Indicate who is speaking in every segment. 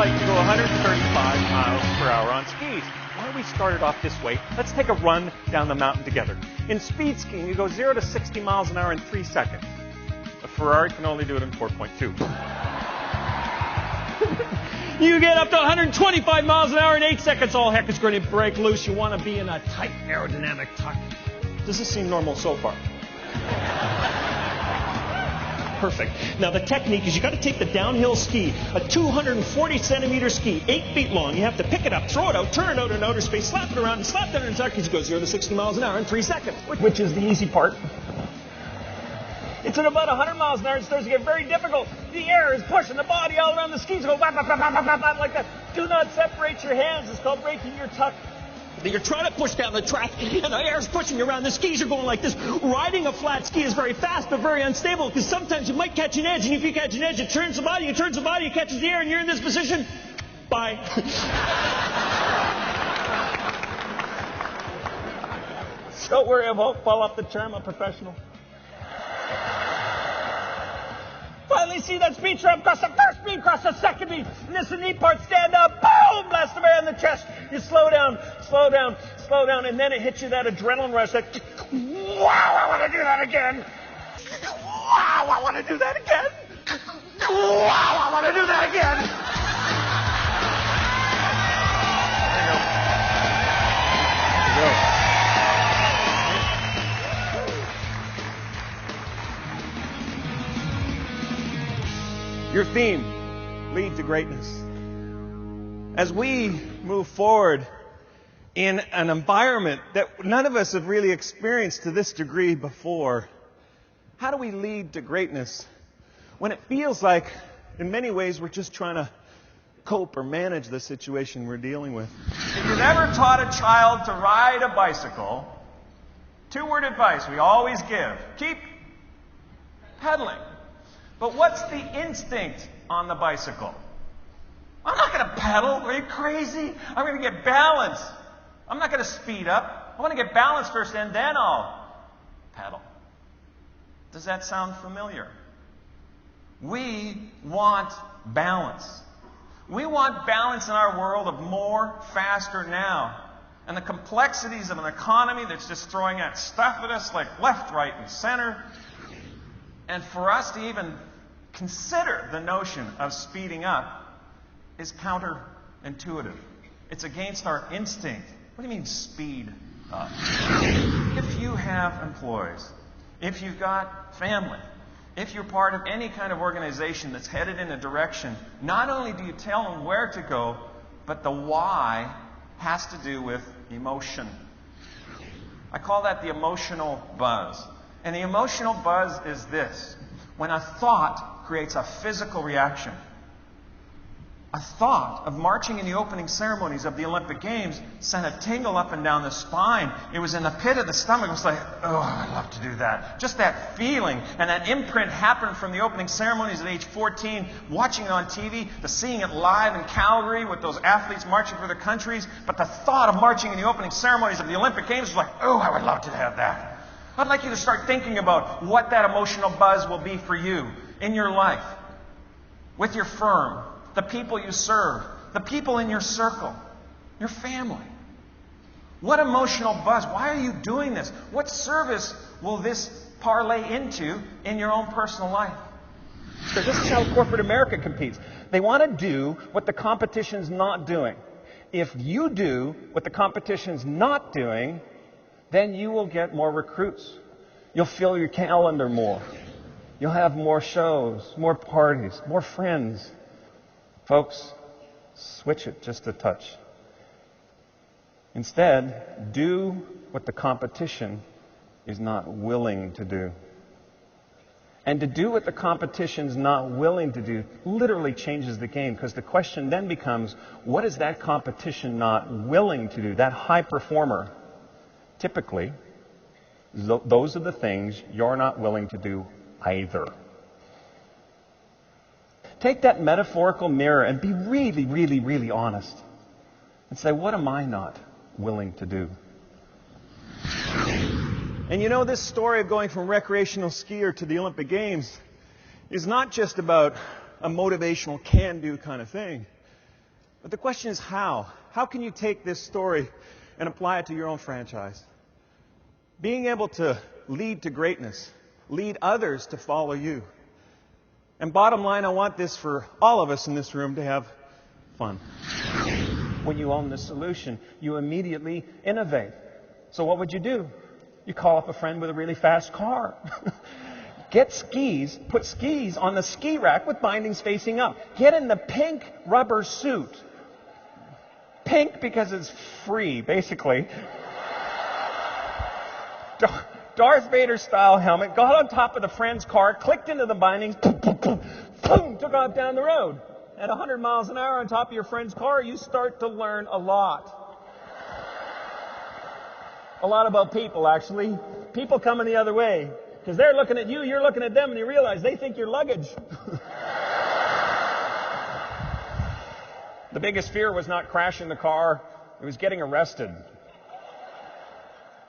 Speaker 1: like to go 135 miles per hour on skis. Why don't we start it off this way? Let's take a run down the mountain together. In speed skiing, you go 0 to 60 miles an hour in 3 seconds. A Ferrari can only do it in 4.2. You get up to 125 miles an hour in 8 seconds. All heck is going to break loose. You want to be in a tight aerodynamic tuck. Does this seem normal so far? Perfect. Now the technique is you got to take the downhill ski, a 240 centimeter ski, 8 feet long. You have to pick it up, throw it out, turn it out in outer space, slap it around, and slap that in a tuck. You go 0 to 60 miles an hour in 3 seconds, which is the easy part. It's at about 100 miles an hour. It starts to get very difficult. The air is pushing the body all around the skis. Go bap, bap, bap, bap, bap, bap, like that. Do not separate your hands. It's called breaking your tuck. You're trying to push down the track, and the air's pushing you around. The skis are going like this. Riding a flat ski is very fast, but very unstable, because sometimes you might catch an edge, and if you catch an edge, it turns the body, it catches the air, and you're in this position. Bye. Don't worry, I won't fall off the chair. I'm a professional. Finally see that speed trap cross the first beat, cross the second beat. And this is the neat part. Stand up, boom, blast the air in the chest. You slow down, and then it hits you that adrenaline rush. That, wow, I want to do that again. Wow, I want to do that again. Wow, I want to do that again. There you go. Your theme, lead to greatness. As we move forward in an environment that none of us have really experienced to this degree before, how do we lead to greatness when it feels like, in many ways, we're just trying to cope or manage the situation we're dealing with? If you've ever taught a child to ride a bicycle, 2-word advice we always give: keep pedaling. But what's the instinct on the bicycle? I'm not going to pedal. Are you crazy? I'm going to get balance. I'm not going to speed up. I want to get balance first, and then I'll pedal. Does that sound familiar? We want balance. We want balance in our world of more, faster, now. And the complexities of an economy that's just throwing at stuff at us like left, right, and center. And for us to even consider the notion of speeding up is counterintuitive. It's against our instinct. What do you mean, speed up? If you have employees, if you've got family, if you're part of any kind of organization that's headed in a direction, not only do you tell them where to go, but the why has to do with emotion. I call that the emotional buzz. And the emotional buzz is this: when a thought creates a physical reaction. A thought of marching in the opening ceremonies of the Olympic Games sent a tingle up and down the spine. It was in the pit of the stomach. It was like, oh, I'd love to do that. Just that feeling and that imprint happened from the opening ceremonies at age 14, watching it on TV, to seeing it live in Calgary with those athletes marching for their countries. But the thought of marching in the opening ceremonies of the Olympic Games was like, oh, I would love to have that. I'd like you to start thinking about what that emotional buzz will be for you in your life, with your firm, the people you serve, the people in your circle, your family. What emotional buzz? Why are you doing this? What service will this parlay into in your own personal life? So this is how corporate America competes. They want to do what the competition's not doing. If you do what the competition's not doing, then you will get more recruits. You'll fill your calendar more. You'll have more shows, more parties, more friends. Folks, switch it just a touch. Instead, do what the competition is not willing to do. And to do what the competition's not willing to do literally changes the game, because the question then becomes, what is that competition not willing to do? That high performer, typically, those are the things you're not willing to do either. Take that metaphorical mirror and be really, really, really honest. And say, what am I not willing to do? And you know, this story of going from recreational skier to the Olympic Games is not just about a motivational can-do kind of thing. But the question is how? How can you take this story and apply it to your own franchise? Being able to lead to greatness, lead others to follow you. And bottom line, I want this for all of us in this room to have fun. When you own the solution, you immediately innovate. So what would you do? You call up a friend with a really fast car. Get skis, put skis on the ski rack with bindings facing up. Get in the pink rubber suit. Pink because it's free, basically. Darth Vader style helmet, got on top of the friend's car, clicked into the bindings, boom, boom, boom, boom, took off down the road. At 100 miles an hour on top of your friend's car, you start to learn a lot. A lot about people, actually. People coming the other way. Because they're looking at you, you're looking at them, and you realize they think you're luggage. The biggest fear was not crashing the car. It was getting arrested.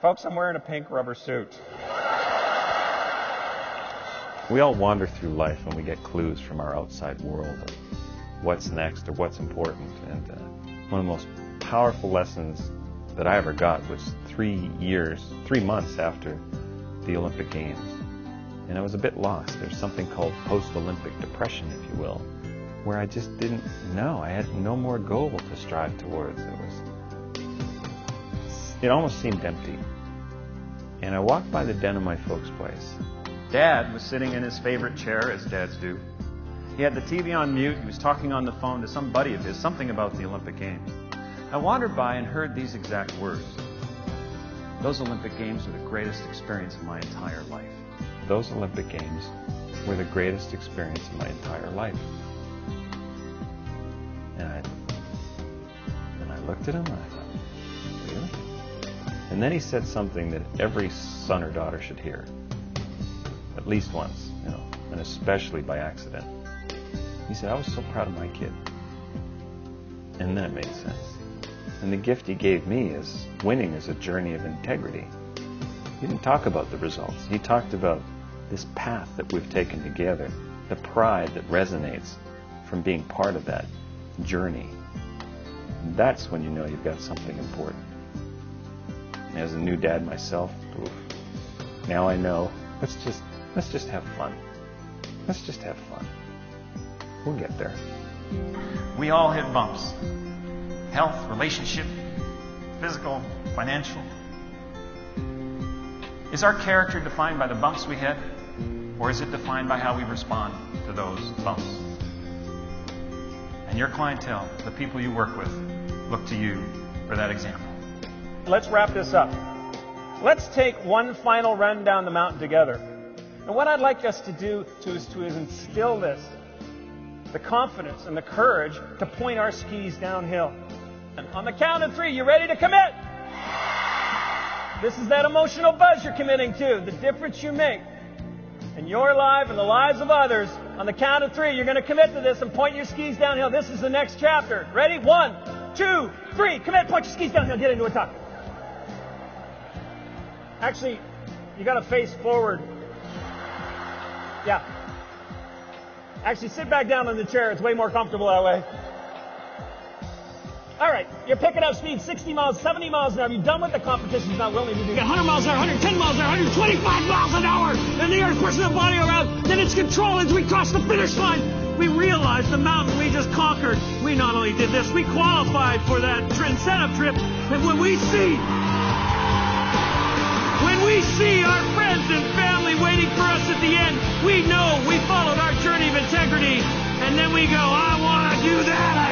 Speaker 1: Folks, I'm wearing a pink rubber suit.
Speaker 2: We all wander through life and we get clues from our outside world of what's next or what's important. And one of the most powerful lessons that I ever got was 3 months after the Olympic Games. And I was a bit lost. There's something called post-Olympic depression, if you will, where I just didn't know. I had no more goal to strive towards. It almost seemed empty. And I walked by the den of my folks' place.
Speaker 1: Dad was sitting in his favorite chair, as dads do. He had the TV on mute. He was talking on the phone to some buddy of his, something about the Olympic Games. I wandered by and heard these exact words. Those Olympic Games were the greatest experience of my entire life.
Speaker 2: Those Olympic Games were the greatest experience of my entire life. And I looked at him and I thought, really? And then he said something that every son or daughter should hear. At least once, and especially by accident. He said, I was so proud of my kid. And then it made sense. And the gift he gave me is winning is a journey of integrity. He didn't talk about the results. He talked about this path that we've taken together, the pride that resonates from being part of that journey. And that's when you know you've got something important. As a new dad myself, now I know, let's just have fun. Let's just have fun. We'll get there.
Speaker 1: We all hit bumps. Health, relationship, physical, financial. Is our character defined by the bumps we hit, or is it defined by how we respond to those bumps? And your clientele, the people you work with, look to you for that example. Let's wrap this up. Let's take one final run down the mountain together. And what I'd like us to do is to instill this, the confidence and the courage to point our skis downhill. And on the count of 3, you ready to commit? This is that emotional buzz you're committing to, the difference you make in your life and the lives of others. On the count of 3, you're going to commit to this and point your skis downhill. This is the next chapter. Ready? 1, 2, 3. Commit, point your skis downhill, get into a tuck. Actually, you got to face forward. Yeah. Actually, sit back down in the chair. It's way more comfortable that way. All right, you're picking up speed 60 miles, 70 miles an hour. You're done with the competition. You're not willing to do. You got 100 miles an hour, 110 miles an hour, 125 miles an hour, and the earth pushes the body around. Then it's control as we cross the finish line. We realize the mountain we just conquered. We not only did this, we qualified for that incentive trip. And when we see our friends and family waiting for us at the end, we know we followed our journey of integrity. And then we go, I want to do that